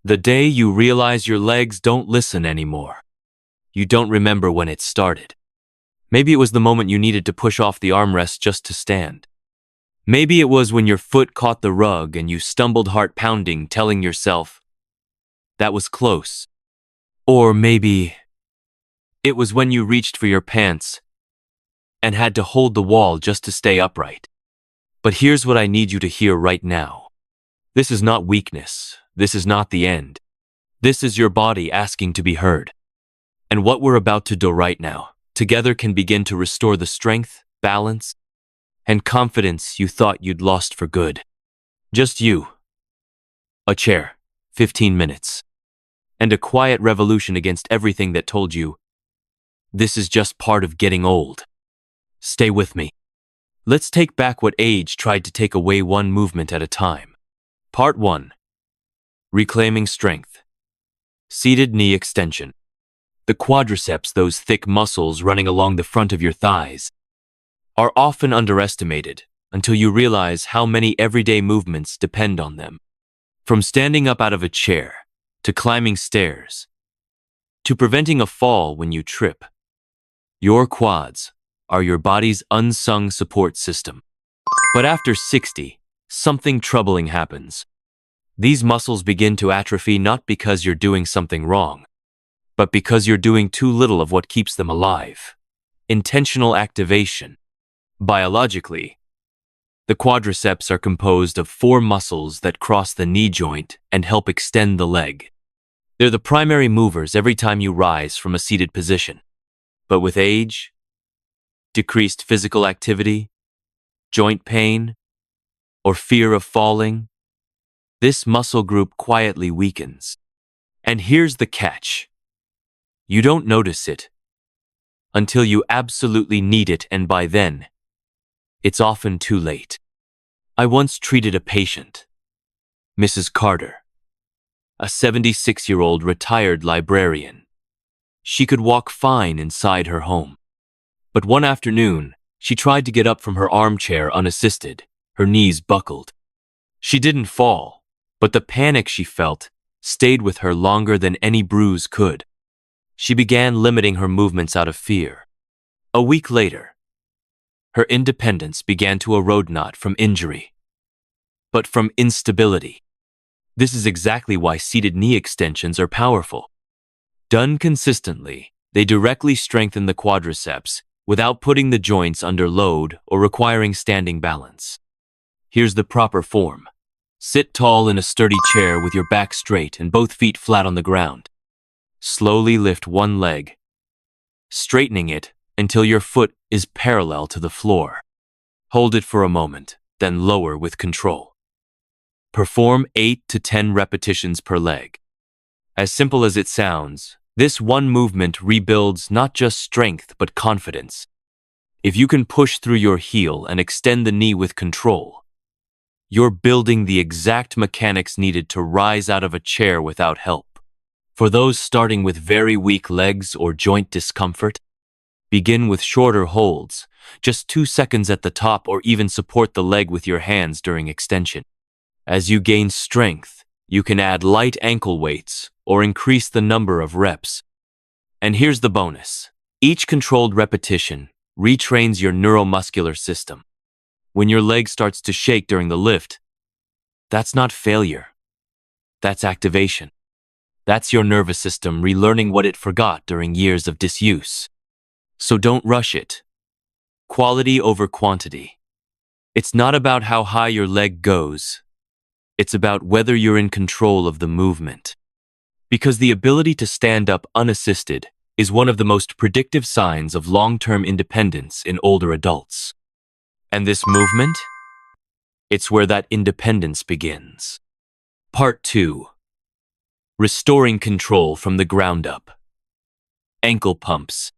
The day you realize your legs don't listen anymore. You don't remember when it started. Maybe it was the moment you needed to push off the armrest just to stand. Maybe it was when your foot caught the rug and you stumbled heart pounding, telling yourself, that was close. Or maybe it was when you reached for your pants and had to hold the wall just to stay upright. But here's what I need you to hear right now. This is not weakness. This is not the end. This is your body asking to be heard. And what we're about to do right now, together can begin to restore the strength, balance, and confidence you thought you'd lost for good. Just you, a chair, 15 minutes, and a quiet revolution against everything that told you, this is just part of getting old. Stay with me. Let's take back what age tried to take away, one movement at a time. Part 1. Reclaiming strength. Seated knee extension. The quadriceps, those thick muscles running along the front of your thighs, are often underestimated until you realize how many everyday movements depend on them. From standing up out of a chair, to climbing stairs, to preventing a fall when you trip, your quads are your body's unsung support system. But after 60, something troubling happens. These muscles begin to atrophy not because you're doing something wrong, but because you're doing too little of what keeps them alive. Intentional activation. Biologically, the quadriceps are composed of 4 muscles that cross the knee joint and help extend the leg. They're the primary movers every time you rise from a seated position. But with age, decreased physical activity, joint pain, or fear of falling, this muscle group quietly weakens. And here's the catch. You don't notice it until you absolutely need it, and by then, it's often too late. I once treated a patient, Mrs. Carter, a 76-year-old retired librarian. She could walk fine inside her home. But one afternoon, she tried to get up from her armchair unassisted. Her knees buckled. She didn't fall, but the panic she felt stayed with her longer than any bruise could. She began limiting her movements out of fear. A week later, her independence began to erode, not from injury, but from instability. This is exactly why seated knee extensions are powerful. Done consistently, they directly strengthen the quadriceps without putting the joints under load or requiring standing balance. Here's the proper form. Sit tall in a sturdy chair with your back straight and both feet flat on the ground. Slowly lift one leg, straightening it until your foot is parallel to the floor. Hold it for a moment, then lower with control. Perform 8 to 10 repetitions per leg. As simple as it sounds, this one movement rebuilds not just strength but confidence. If you can push through your heel and extend the knee with control, you're building the exact mechanics needed to rise out of a chair without help. For those starting with very weak legs or joint discomfort, begin with shorter holds, just 2 seconds at the top, or even support the leg with your hands during extension. As you gain strength, you can add light ankle weights or increase the number of reps. And here's the bonus. Each controlled repetition retrains your neuromuscular system. When your leg starts to shake during the lift, that's not failure. That's activation. That's your nervous system relearning what it forgot during years of disuse. So don't rush it. Quality over quantity. It's not about how high your leg goes. It's about whether you're in control of the movement. Because the ability to stand up unassisted is one of the most predictive signs of long-term independence in older adults. And this movement? It's where that independence begins. Part 2. Restoring control from the ground up. Ankle pumps.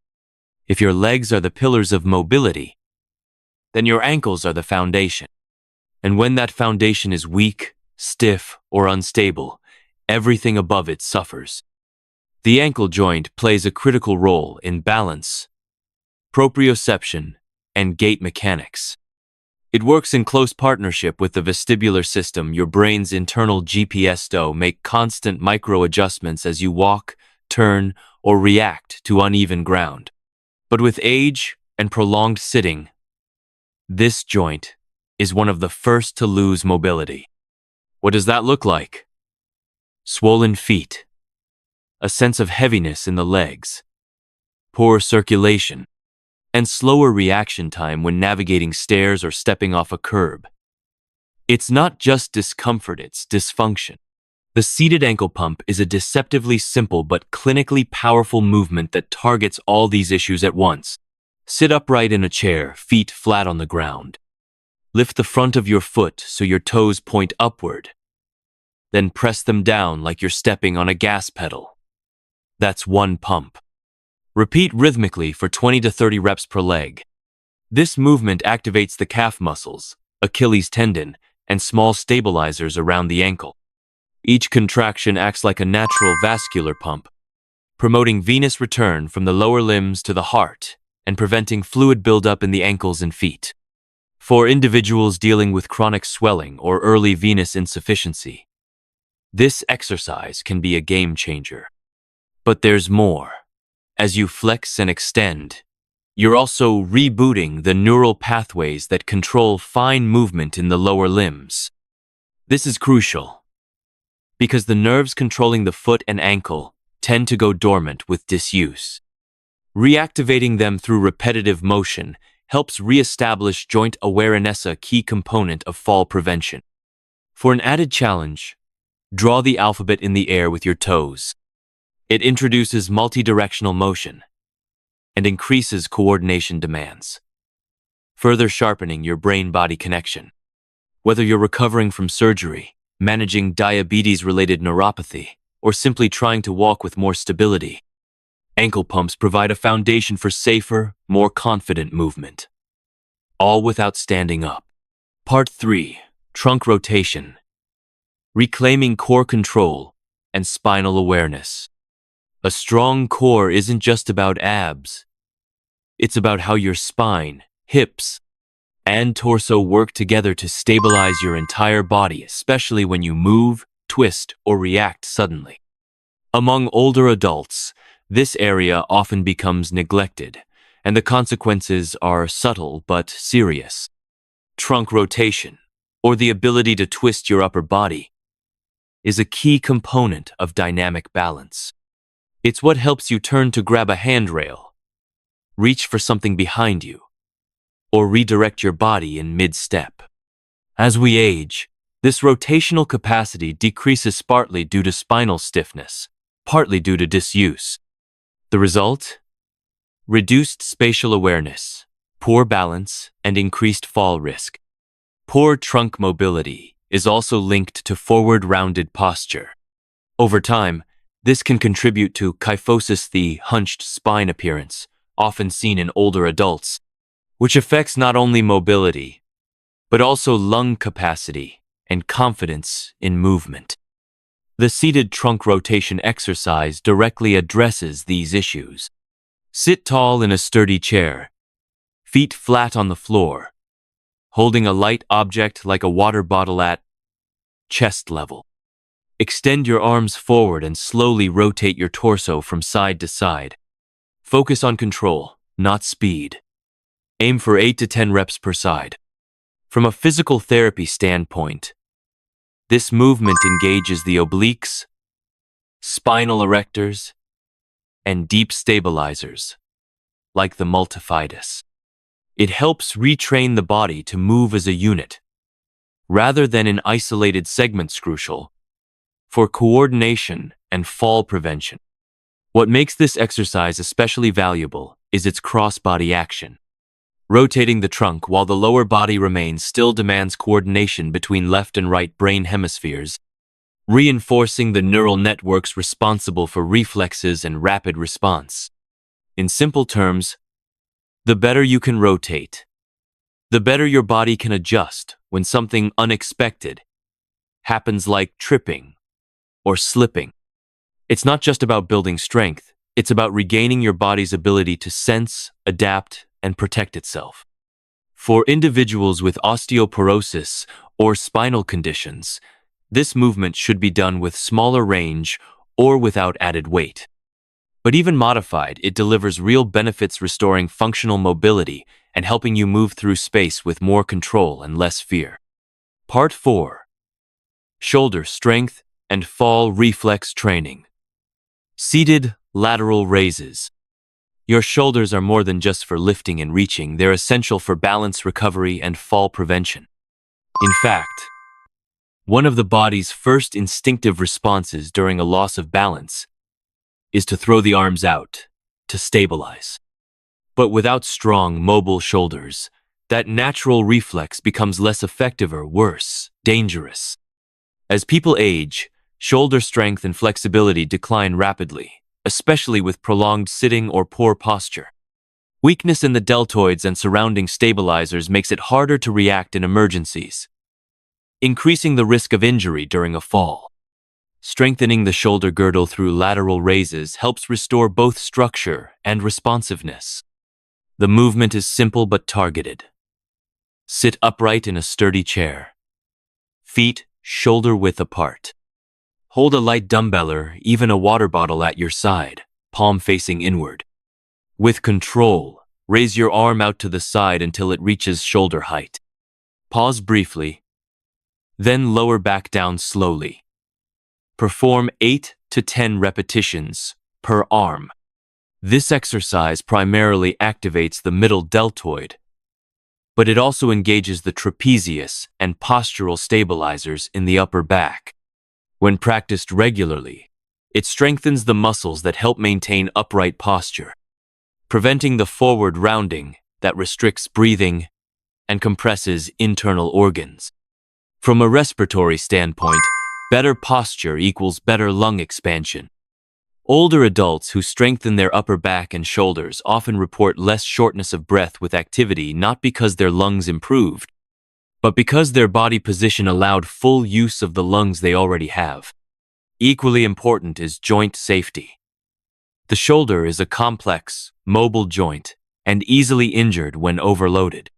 If your legs are the pillars of mobility, then your ankles are the foundation. And when that foundation is weak, stiff, or unstable, everything above it suffers. The ankle joint plays a critical role in balance, proprioception, and gait mechanics. It works in close partnership with the vestibular system, your brain's internal GPS to make constant micro-adjustments as you walk, turn, or react to uneven ground. But with age and prolonged sitting, this joint is one of the first to lose mobility. What does that look like? Swollen feet, a sense of heaviness in the legs, poor circulation, and slower reaction time when navigating stairs or stepping off a curb. It's not just discomfort, it's dysfunction. The seated ankle pump is a deceptively simple but clinically powerful movement that targets all these issues at once. Sit upright in a chair, feet flat on the ground. Lift the front of your foot so your toes point upward. Then press them down like you're stepping on a gas pedal. That's one pump. Repeat rhythmically for 20 to 30 reps per leg. This movement activates the calf muscles, Achilles tendon, and small stabilizers around the ankle. Each contraction acts like a natural vascular pump, promoting venous return from the lower limbs to the heart and preventing fluid buildup in the ankles and feet. For individuals dealing with chronic swelling or early venous insufficiency, this exercise can be a game changer. But there's more. As you flex and extend, you're also rebooting the neural pathways that control fine movement in the lower limbs. This is crucial, because the nerves controlling the foot and ankle tend to go dormant with disuse. Reactivating them through repetitive motion helps reestablish joint awareness, a key component of fall prevention. For an added challenge, draw the alphabet in the air with your toes. It introduces multi-directional motion and increases coordination demands, further sharpening your brain-body connection. Whether you're recovering from surgery, managing diabetes-related neuropathy, or simply trying to walk with more stability, ankle pumps provide a foundation for safer, more confident movement, all without standing up. Part 3. Trunk rotation. Reclaiming core control and spinal awareness. A strong core isn't just about abs. It's about how your spine, hips, and torso work together to stabilize your entire body, especially when you move, twist, or react suddenly. Among older adults, this area often becomes neglected, and the consequences are subtle but serious. Trunk rotation, or the ability to twist your upper body, is a key component of dynamic balance. It's what helps you turn to grab a handrail, reach for something behind you, or redirect your body in mid-step. As we age, this rotational capacity decreases partly due to spinal stiffness, partly due to disuse. The result? Reduced spatial awareness, poor balance, and increased fall risk. Poor trunk mobility is also linked to forward-rounded posture. Over time, this can contribute to kyphosis, the hunched spine appearance, often seen in older adults, which affects not only mobility, but also lung capacity and confidence in movement. The seated trunk rotation exercise directly addresses these issues. Sit tall in a sturdy chair, feet flat on the floor, holding a light object like a water bottle at chest level. Extend your arms forward and slowly rotate your torso from side to side. Focus on control, not speed. Aim for 8 to 10 reps per side. From a physical therapy standpoint, this movement engages the obliques, spinal erectors, and deep stabilizers, like the multifidus. It helps retrain the body to move as a unit, rather than in isolated segments, crucial for coordination and fall prevention. What makes this exercise especially valuable is its cross-body action. Rotating the trunk while the lower body remains still demands coordination between left and right brain hemispheres, reinforcing the neural networks responsible for reflexes and rapid response. In simple terms, the better you can rotate, the better your body can adjust when something unexpected happens, like tripping or slipping. It's not just about building strength, it's about regaining your body's ability to sense, adapt, and protect itself. For individuals with osteoporosis or spinal conditions, this movement should be done with smaller range or without added weight. But even modified, it delivers real benefits, restoring functional mobility and helping you move through space with more control and less fear. Part 4. Shoulder strength and fall reflex training. Seated lateral raises. Your shoulders are more than just for lifting and reaching. They're essential for balance recovery and fall prevention. In fact, one of the body's first instinctive responses during a loss of balance is to throw the arms out to stabilize. But without strong, mobile shoulders, that natural reflex becomes less effective or worse, dangerous. As people age, shoulder strength and flexibility decline rapidly, especially with prolonged sitting or poor posture. Weakness in the deltoids and surrounding stabilizers makes it harder to react in emergencies, increasing the risk of injury during a fall. Strengthening the shoulder girdle through lateral raises helps restore both structure and responsiveness. The movement is simple but targeted. Sit upright in a sturdy chair. Feet shoulder-width apart. Hold a light dumbbell or even a water bottle at your side, palm facing inward. With control, raise your arm out to the side until it reaches shoulder height. Pause briefly, then lower back down slowly. Perform 8 to 10 repetitions per arm. This exercise primarily activates the middle deltoid, but it also engages the trapezius and postural stabilizers in the upper back. When practiced regularly, it strengthens the muscles that help maintain upright posture, preventing the forward rounding that restricts breathing and compresses internal organs. From a respiratory standpoint, better posture equals better lung expansion. Older adults who strengthen their upper back and shoulders often report less shortness of breath with activity, not because their lungs improved, but because their body position allowed full use of the lungs they already have. Equally important is joint safety. The shoulder is a complex, mobile joint and easily injured when overloaded.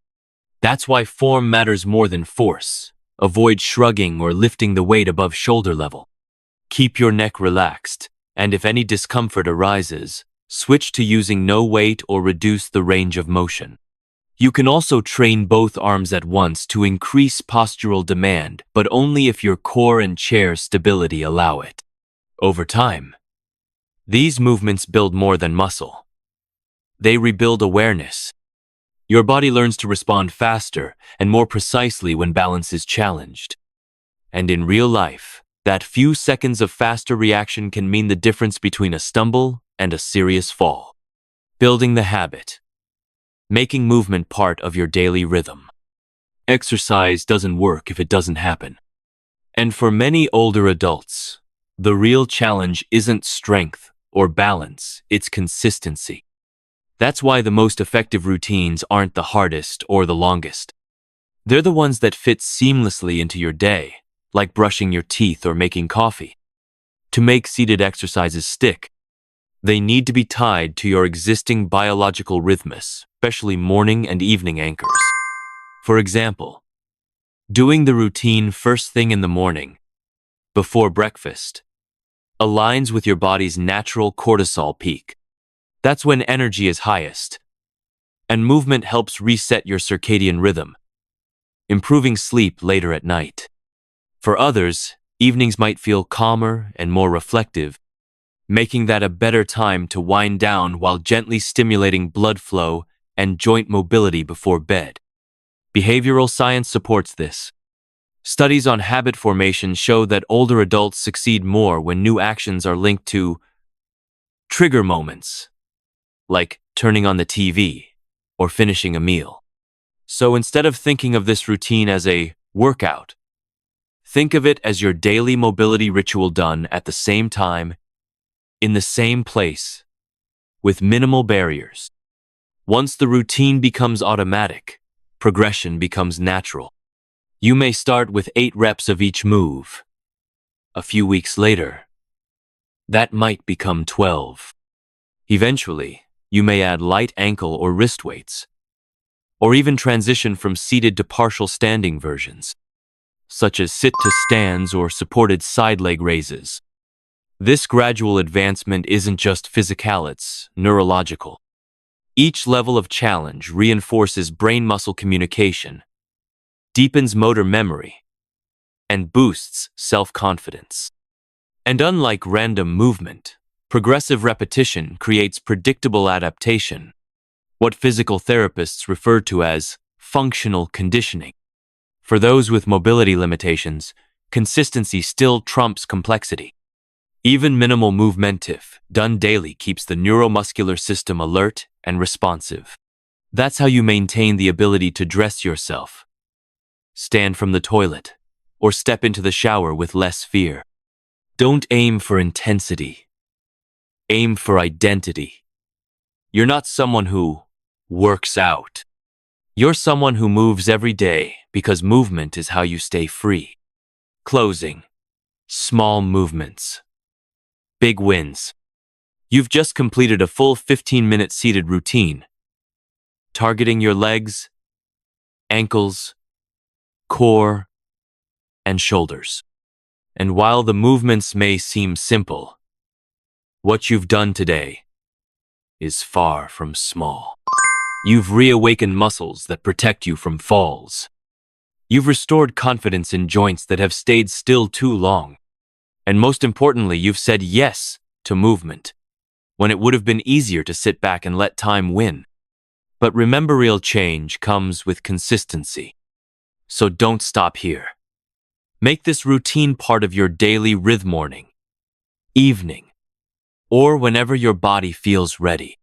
That's why form matters more than force. Avoid shrugging or lifting the weight above shoulder level. Keep your neck relaxed, and if any discomfort arises, switch to using no weight or reduce the range of motion. You can also train both arms at once to increase postural demand, but only if your core and chair stability allow it. Over time, these movements build more than muscle. They rebuild awareness. Your body learns to respond faster and more precisely when balance is challenged. And in real life, that few seconds of faster reaction can mean the difference between a stumble and a serious fall. Building the habit. Making movement part of your daily rhythm. Exercise doesn't work if it doesn't happen. And for many older adults, the real challenge isn't strength or balance, it's consistency. That's why the most effective routines aren't the hardest or the longest. They're the ones that fit seamlessly into your day, like brushing your teeth or making coffee. To make seated exercises stick, they need to be tied to your existing biological rhythms, especially morning and evening anchors. For example, doing the routine first thing in the morning, before breakfast, aligns with your body's natural cortisol peak. That's when energy is highest, and movement helps reset your circadian rhythm, improving sleep later at night. For others, evenings might feel calmer and more reflective, making that a better time to wind down while gently stimulating blood flow and joint mobility before bed. Behavioral science supports this. Studies on habit formation show that older adults succeed more when new actions are linked to trigger moments, like turning on the TV or finishing a meal. So instead of thinking of this routine as a workout, think of it as your daily mobility ritual done at the same time, in the same place, with minimal barriers. Once the routine becomes automatic, progression becomes natural. You may start with 8 reps of each move. A few weeks later, that might become 12. Eventually, you may add light ankle or wrist weights. or even transition from seated to partial standing versions, such as sit to stands or supported side leg raises. This gradual advancement isn't just physical, it's neurological. Each level of challenge reinforces brain-muscle communication, deepens motor memory, and boosts self-confidence. And unlike random movement, progressive repetition creates predictable adaptation, what physical therapists refer to as functional conditioning. For those with mobility limitations, consistency still trumps complexity. Even minimal movement, if done daily, keeps the neuromuscular system alert and responsive. That's how you maintain the ability to dress yourself, stand from the toilet, or step into the shower with less fear. Don't aim for intensity. Aim for identity. You're not someone who works out. You're someone who moves every day because movement is how you stay free. Closing. Small movements. Big wins. You've just completed a full 15-minute seated routine, targeting your legs, ankles, core, and shoulders. And while the movements may seem simple, what you've done today is far from small. You've reawakened muscles that protect you from falls. You've restored confidence in joints that have stayed still too long. And most importantly, you've said yes to movement, when it would have been easier to sit back and let time win. But remember, real change comes with consistency. So don't stop here. Make this routine part of your daily rhythm, morning, evening, or whenever your body feels ready.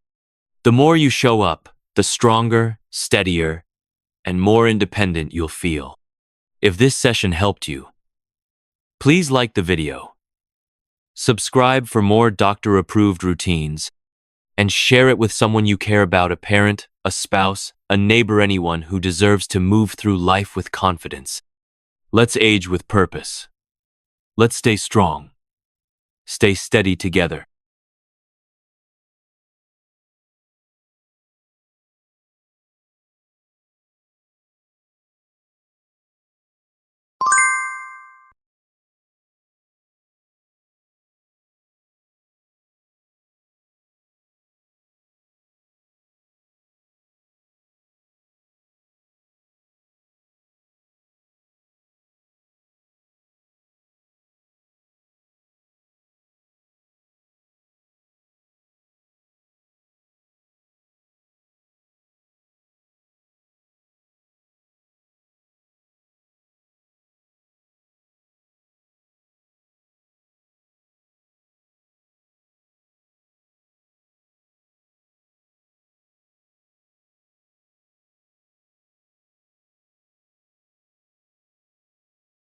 The more you show up, the stronger, steadier, and more independent you'll feel. If this session helped you, please like the video, subscribe for more doctor-approved routines, and share it with someone you care about, a parent, a spouse, a neighbor, anyone who deserves to move through life with confidence. Let's age with purpose. Let's stay strong. Stay steady together.